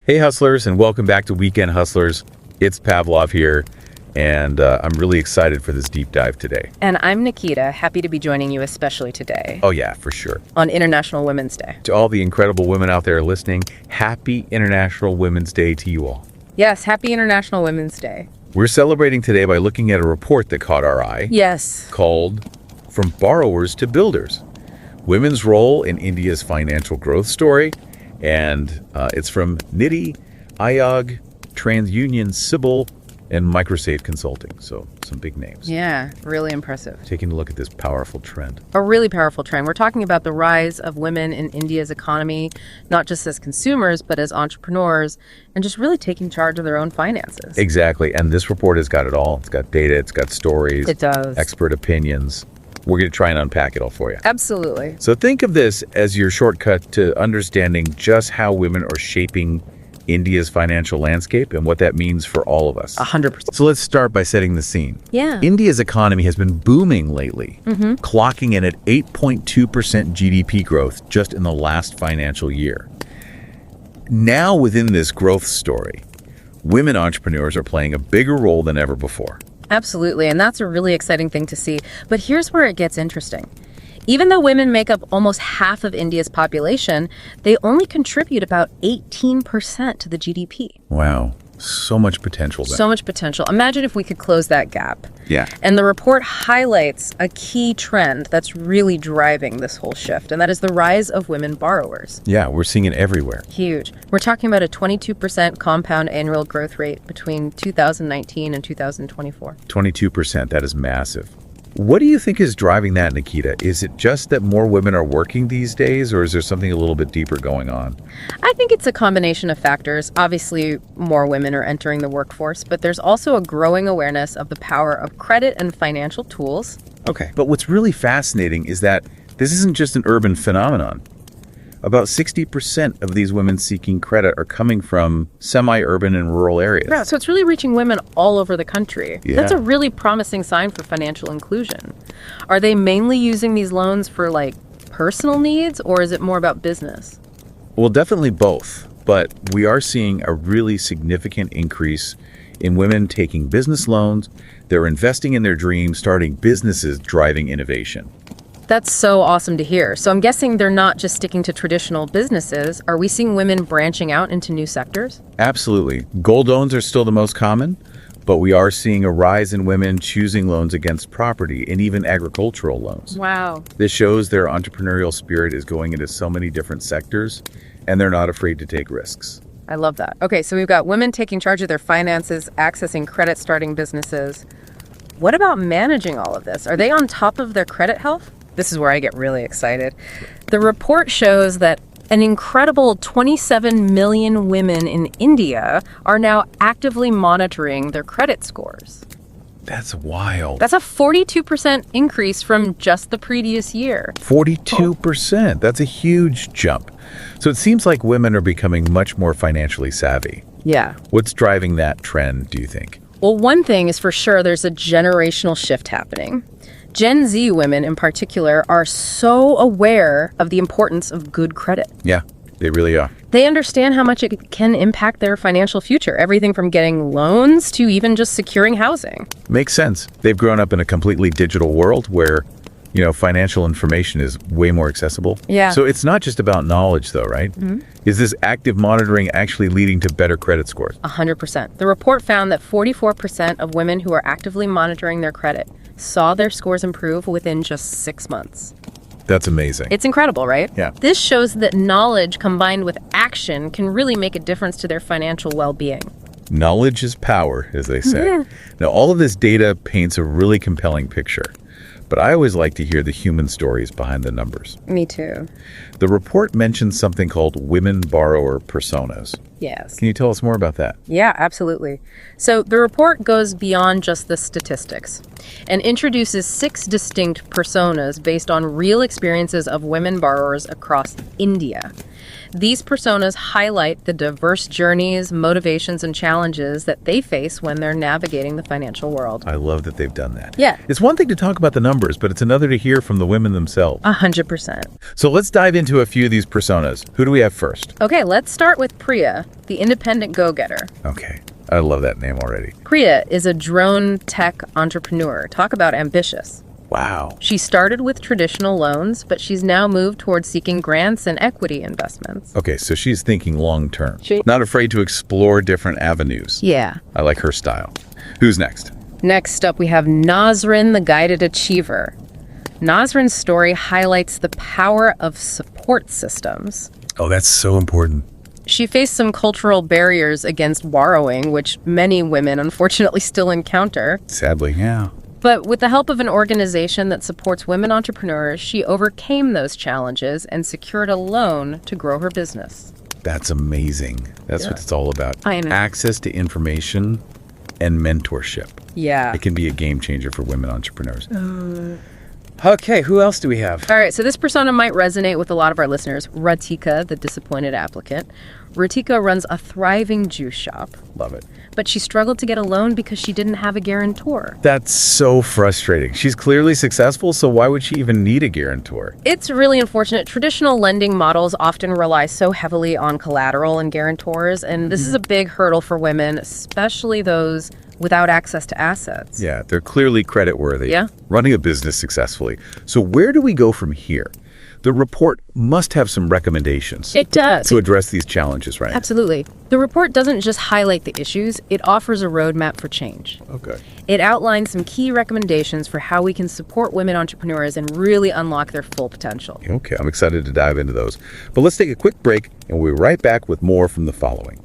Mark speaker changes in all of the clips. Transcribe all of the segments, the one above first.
Speaker 1: Hey Hustlers, and welcome back to Weekend Hustlers. It's Pavlov here, and I'm really excited for this deep dive today.
Speaker 2: And I'm Nikita, happy to be joining you especially today.
Speaker 1: Oh yeah, for sure.
Speaker 2: On International Women's Day.
Speaker 1: To all the incredible women out there listening, happy International Women's Day to you all.
Speaker 2: Yes, happy International Women's Day.
Speaker 1: We're celebrating today by looking at a report that caught our eye.
Speaker 2: Yes.
Speaker 1: Called From Borrowers to Builders: Women's Role in India's Financial Growth Story. And it's from NITI, Aayog, TransUnion, Sybil, and Microsafe Consulting. So some big names.
Speaker 2: Yeah, really impressive.
Speaker 1: Taking a look at this powerful trend.
Speaker 2: A really powerful trend. We're talking about the rise of women in India's economy, not just as consumers, but as entrepreneurs, and just really taking charge of their own finances.
Speaker 1: Exactly. And this report has got it all. It's got data, it's got stories.
Speaker 2: It does.
Speaker 1: Expert opinions. We're going to try and unpack it all for you.
Speaker 2: Absolutely.
Speaker 1: So think of this as your shortcut to understanding just how women are shaping India's financial landscape and what that means for all of us.
Speaker 2: 100%.
Speaker 1: So let's start by setting the scene.
Speaker 2: Yeah.
Speaker 1: India's economy has been booming lately, clocking in at 8.2% GDP growth just in the last financial year. Now within this growth story, women entrepreneurs are playing a bigger role than ever before.
Speaker 2: Absolutely, and that's a really exciting thing to see. But here's where it gets interesting. Even though women make up almost half of India's population, they only contribute about 18% to the GDP.
Speaker 1: Wow, so much potential there.
Speaker 2: So much potential. Imagine if we could close that gap.
Speaker 1: Yeah.
Speaker 2: And the report highlights a key trend that's really driving this whole shift, and that is the rise of women borrowers.
Speaker 1: Yeah, we're seeing it everywhere.
Speaker 2: Huge. We're talking about a 22% compound annual growth rate between 2019 and 2024.
Speaker 1: 22%, that is massive. What do you think is driving that, Nikita? Is it just that more women are working these days, or is there something a little bit deeper going on?
Speaker 2: I think it's a combination of factors. Obviously, more women are entering the workforce, but there's also a growing awareness of the power of credit and financial tools.
Speaker 1: Okay, but what's really fascinating is that this isn't just an urban phenomenon. About 60% of these women seeking credit are coming from semi-urban and rural areas.
Speaker 2: Yeah, so it's really reaching women all over the country.
Speaker 1: Yeah.
Speaker 2: That's a really promising sign for financial inclusion. Are they mainly using these loans for personal needs, or is it more about business?
Speaker 1: Well, definitely both, but we are seeing a really significant increase in women taking business loans. They're investing in their dreams, starting businesses, driving innovation.
Speaker 2: That's so awesome to hear. So I'm guessing they're not just sticking to traditional businesses. Are we seeing women branching out into new sectors?
Speaker 1: Absolutely. Gold loans are still the most common, but we are seeing a rise in women choosing loans against property and even agricultural loans.
Speaker 2: Wow.
Speaker 1: This shows their entrepreneurial spirit is going into so many different sectors, and they're not afraid to take risks.
Speaker 2: I love that. Okay, so we've got women taking charge of their finances, accessing credit, starting businesses. What about managing all of this? Are they on top of their credit health? This is where I get really excited. The report shows that an incredible 27 million women in India are now actively monitoring their credit scores.
Speaker 1: That's wild.
Speaker 2: That's a 42% increase from just the previous year.
Speaker 1: 42%. That's a huge jump. So it seems like women are becoming much more financially savvy.
Speaker 2: Yeah.
Speaker 1: What's driving that trend, do you think?
Speaker 2: Well, one thing is for sure there's a generational shift happening. Gen Z women in particular are so aware of the importance of good credit.
Speaker 1: Yeah, they really are.
Speaker 2: They understand how much it can impact their financial future, everything from getting loans to even just securing housing.
Speaker 1: Makes sense. They've grown up in a completely digital world where, financial information is way more accessible.
Speaker 2: Yeah.
Speaker 1: So it's not just about knowledge, though, right? Mm-hmm. Is this active monitoring actually leading to better credit scores?
Speaker 2: 100%. The report found that 44% of women who are actively monitoring their credit saw their scores improve within just 6 months.
Speaker 1: That's amazing.
Speaker 2: It's incredible, right?
Speaker 1: Yeah.
Speaker 2: This shows that knowledge combined with action can really make a difference to their financial well-being.
Speaker 1: Knowledge is power, as they say.
Speaker 2: Yeah.
Speaker 1: Now, all of this data paints a really compelling picture, but I always like to hear the human stories behind the numbers.
Speaker 2: Me too.
Speaker 1: The report mentions something called women borrower personas.
Speaker 2: Yes.
Speaker 1: Can you tell us more about that?
Speaker 2: Yeah, absolutely. So the report goes beyond just the statistics and introduces 6 distinct personas based on real experiences of women borrowers across India. These personas highlight the diverse journeys, motivations, and challenges that they face when they're navigating the financial world.
Speaker 1: I love that they've done that.
Speaker 2: Yeah.
Speaker 1: It's one thing to talk about the numbers, but it's another to hear from the women themselves.
Speaker 2: 100%.
Speaker 1: So let's dive into a few of these personas. Who do we have first?
Speaker 2: Okay, let's start with Priya, the independent go-getter.
Speaker 1: Okay. I love that name already.
Speaker 2: Priya is a drone tech entrepreneur. Talk about ambitious.
Speaker 1: Wow.
Speaker 2: She started with traditional loans, but she's now moved towards seeking grants and equity investments.
Speaker 1: Okay, so she's thinking long term. Not afraid to explore different avenues.
Speaker 2: Yeah.
Speaker 1: I like her style. Who's next?
Speaker 2: Next up, we have Nazrin, the guided achiever. Nazrin's story highlights the power of support systems.
Speaker 1: Oh, that's so important.
Speaker 2: She faced some cultural barriers against borrowing, which many women unfortunately still encounter.
Speaker 1: Sadly, yeah.
Speaker 2: But with the help of an organization that supports women entrepreneurs, she overcame those challenges and secured a loan to grow her business.
Speaker 1: That's amazing. That's what it's all about.
Speaker 2: I know.
Speaker 1: Access to information and mentorship.
Speaker 2: Yeah.
Speaker 1: It can be a game changer for women entrepreneurs. Okay, who else do we have?
Speaker 2: All right, so this persona might resonate with a lot of our listeners. Ratika, the disappointed applicant. Ratika runs a thriving juice shop,
Speaker 1: Love it.
Speaker 2: but she struggled to get a loan because she didn't have a guarantor.
Speaker 1: That's so frustrating. She's clearly successful, so why would she even need a guarantor?
Speaker 2: It's really unfortunate. Traditional lending models often rely so heavily on collateral and guarantors, and this is a big hurdle for women, especially those without access to assets.
Speaker 1: Yeah, they're clearly creditworthy.
Speaker 2: Yeah.
Speaker 1: Running a business successfully. So where do we go from here? The report must have some recommendations
Speaker 2: It does.
Speaker 1: to address these challenges, right?
Speaker 2: Absolutely. The report doesn't just highlight the issues, it offers a roadmap for change.
Speaker 1: Okay.
Speaker 2: It outlines some key recommendations for how we can support women entrepreneurs and really unlock their full potential.
Speaker 1: Okay, I'm excited to dive into those. But let's take a quick break, and we'll be right back with more from the following.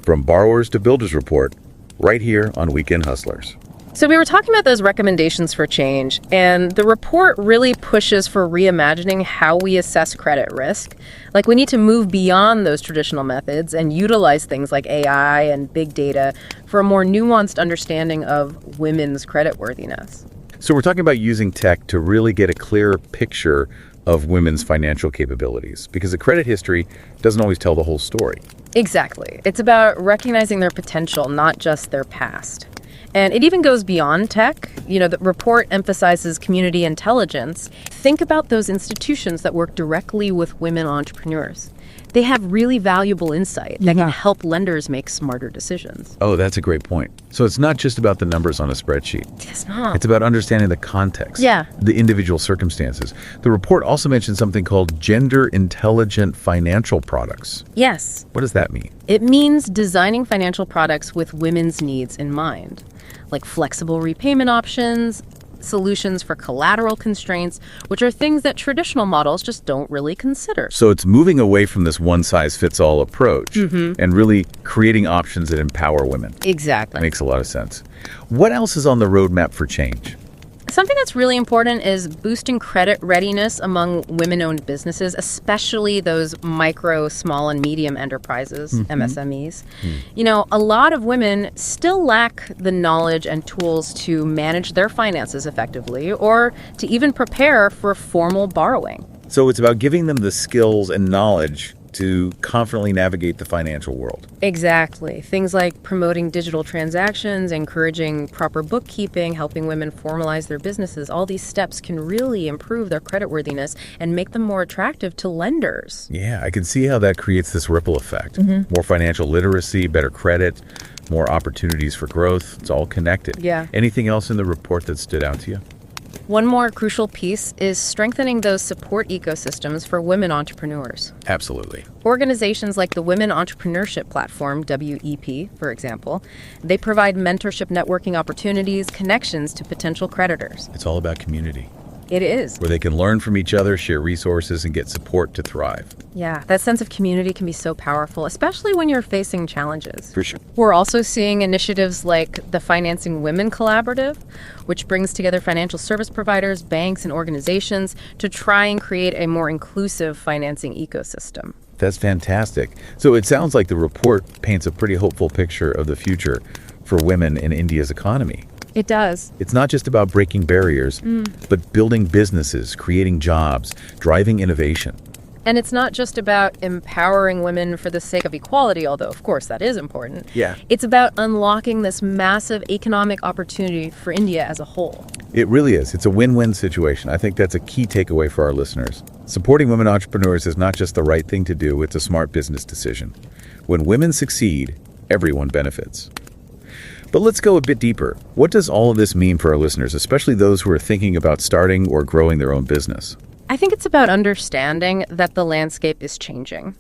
Speaker 1: From Borrowers to Builders Report, right here on Weekend Hustlers.
Speaker 2: So we were talking about those recommendations for change, and the report really pushes for reimagining how we assess credit risk. Like, we need to move beyond those traditional methods and utilize things like AI and big data for a more nuanced understanding of women's creditworthiness.
Speaker 1: So we're talking about using tech to really get a clearer picture of women's financial capabilities, because the credit history doesn't always tell the whole story.
Speaker 2: Exactly. It's about recognizing their potential, not just their past. And it even goes beyond tech. You know, the report emphasizes community intelligence. Think about those institutions that work directly with women entrepreneurs. They have really valuable insight that can help lenders make smarter decisions.
Speaker 1: Oh, that's a great point. So it's not just about the numbers on a spreadsheet.
Speaker 2: It's not.
Speaker 1: It's about understanding the context,
Speaker 2: Yeah.
Speaker 1: the individual circumstances. The report also mentions something called gender intelligent financial products.
Speaker 2: Yes.
Speaker 1: What does that mean?
Speaker 2: It means designing financial products with women's needs in mind, like flexible repayment options, solutions for collateral constraints, which are things that traditional models just don't really consider.
Speaker 1: So it's moving away from this one-size-fits-all approach and really creating options that empower women.
Speaker 2: Exactly.
Speaker 1: Makes a lot of sense. What else is on the roadmap for change?
Speaker 2: Something that's really important is boosting credit readiness among women-owned businesses, especially those micro, small, and medium enterprises, MSMEs. You know, a lot of women still lack the knowledge and tools to manage their finances effectively or to even prepare for formal borrowing.
Speaker 1: So it's about giving them the skills and knowledge to confidently navigate the financial world.
Speaker 2: Exactly. Things like promoting digital transactions, encouraging proper bookkeeping, helping women formalize their businesses. All these steps can really improve their creditworthiness and make them more attractive to lenders.
Speaker 1: Yeah, I can see how that creates this ripple effect. More financial literacy, better credit, more opportunities for growth. It's all connected.
Speaker 2: Yeah.
Speaker 1: Anything else in the report that stood out to you?
Speaker 2: One more crucial piece is strengthening those support ecosystems for women entrepreneurs.
Speaker 1: Absolutely.
Speaker 2: Organizations like the Women Entrepreneurship Platform, WEP, for example, they provide mentorship networking opportunities, connections to potential creditors.
Speaker 1: It's all about community,
Speaker 2: It is.
Speaker 1: where they can learn from each other, share resources, and get support to thrive.
Speaker 2: Yeah, that sense of community can be so powerful, especially when you're facing challenges.
Speaker 1: For sure.
Speaker 2: We're also seeing initiatives like the Financing Women Collaborative, which brings together financial service providers, banks, and organizations to try and create a more inclusive financing ecosystem.
Speaker 1: That's fantastic. So it sounds like the report paints a pretty hopeful picture of the future for women in India's economy.
Speaker 2: It does.
Speaker 1: It's not just about breaking barriers, but building businesses, creating jobs, driving innovation.
Speaker 2: And it's not just about empowering women for the sake of equality, although, of course, that is important.
Speaker 1: Yeah.
Speaker 2: It's about unlocking this massive economic opportunity for India as a whole.
Speaker 1: It really is. It's a win-win situation. I think that's a key takeaway for our listeners. Supporting women entrepreneurs is not just the right thing to do, it's a smart business decision. When women succeed, everyone benefits. But let's go a bit deeper. What does all of this mean for our listeners, especially those who are thinking about starting or growing their own business?
Speaker 2: I think it's about understanding that the landscape is changing.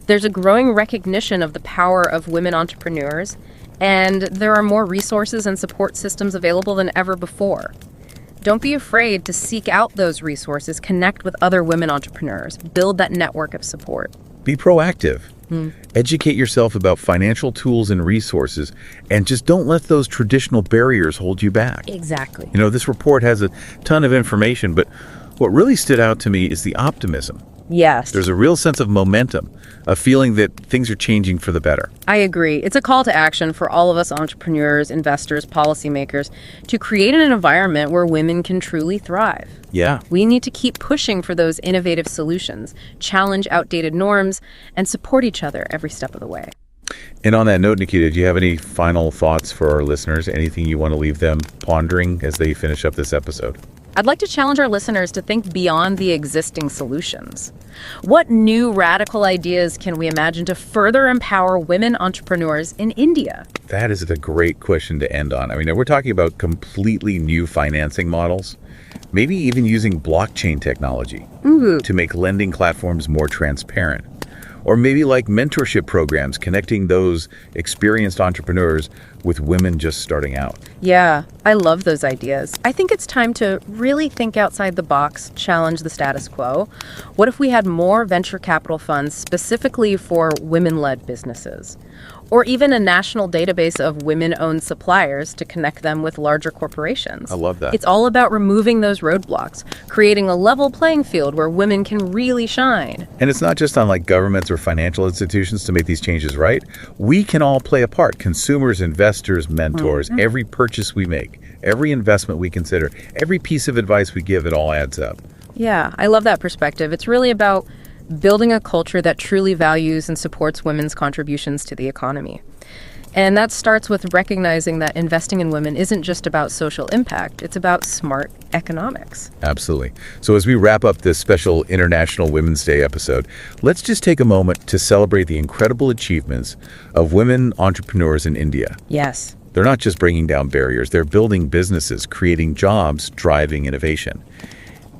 Speaker 2: There's a growing recognition of the power of women entrepreneurs, and there are more resources and support systems available than ever before. Don't be afraid to seek out those resources, connect with other women entrepreneurs, build that network of support.
Speaker 1: Be proactive. Educate yourself about financial tools and resources, and just don't let those traditional barriers hold you back.
Speaker 2: Exactly.
Speaker 1: You know, this report has a ton of information, but what really stood out to me is the optimism.
Speaker 2: Yes.
Speaker 1: There's a real sense of momentum, a feeling that things are changing for the better.
Speaker 2: I agree. It's a call to action for all of us entrepreneurs, investors, policymakers to create an environment where women can truly thrive.
Speaker 1: Yeah.
Speaker 2: We need to keep pushing for those innovative solutions, challenge outdated norms, and support each other every step of the way.
Speaker 1: And on that note, Nikita, do you have any final thoughts for our listeners? Anything you want to leave them pondering as they finish up this episode?
Speaker 2: I'd like to challenge our listeners to think beyond the existing solutions. What new radical ideas can we imagine to further empower women entrepreneurs in India?
Speaker 1: That is a great question to end on. I mean, we're talking about completely new financing models, maybe even using blockchain technology to make lending platforms more transparent. Or maybe like mentorship programs connecting those experienced entrepreneurs with women just starting out.
Speaker 2: Yeah, I love those ideas. I think it's time to really think outside the box, challenge the status quo. What if we had more venture capital funds specifically for women-led businesses? Or even a national database of women-owned suppliers to connect them with larger corporations.
Speaker 1: I love that.
Speaker 2: It's all about removing those roadblocks, creating a level playing field where women can really shine.
Speaker 1: And it's not just on like governments or financial institutions to make these changes, right? We can all play a part. Consumers, investors, mentors, every purchase we make, every investment we consider, every piece of advice we give, it all adds up.
Speaker 2: Yeah, I love that perspective. It's really about building a culture that truly values and supports women's contributions to the economy. And that starts with recognizing that investing in women isn't just about social impact, it's about smart economics.
Speaker 1: Absolutely. So as we wrap up this special International Women's Day episode, let's just take a moment to celebrate the incredible achievements of women entrepreneurs in India.
Speaker 2: Yes.
Speaker 1: They're not just bringing down barriers, they're building businesses, creating jobs, driving innovation.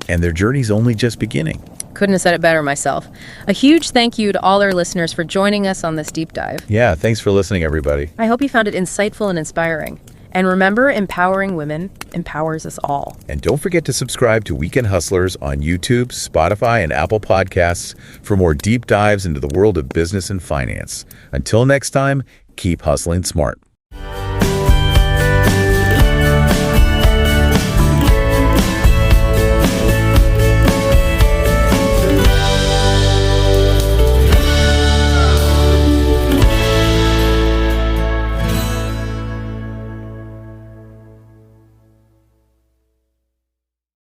Speaker 1: And their journey's only just beginning.
Speaker 2: Couldn't have said it better myself. A huge thank you to all our listeners for joining us on this deep dive.
Speaker 1: Yeah, thanks for listening, everybody.
Speaker 2: I hope you found it insightful and inspiring. And remember, empowering women empowers us all.
Speaker 1: And don't forget to subscribe to Weekend Hustlers on YouTube, Spotify, and Apple Podcasts for more deep dives into the world of business and finance. Until next time, keep hustling smart.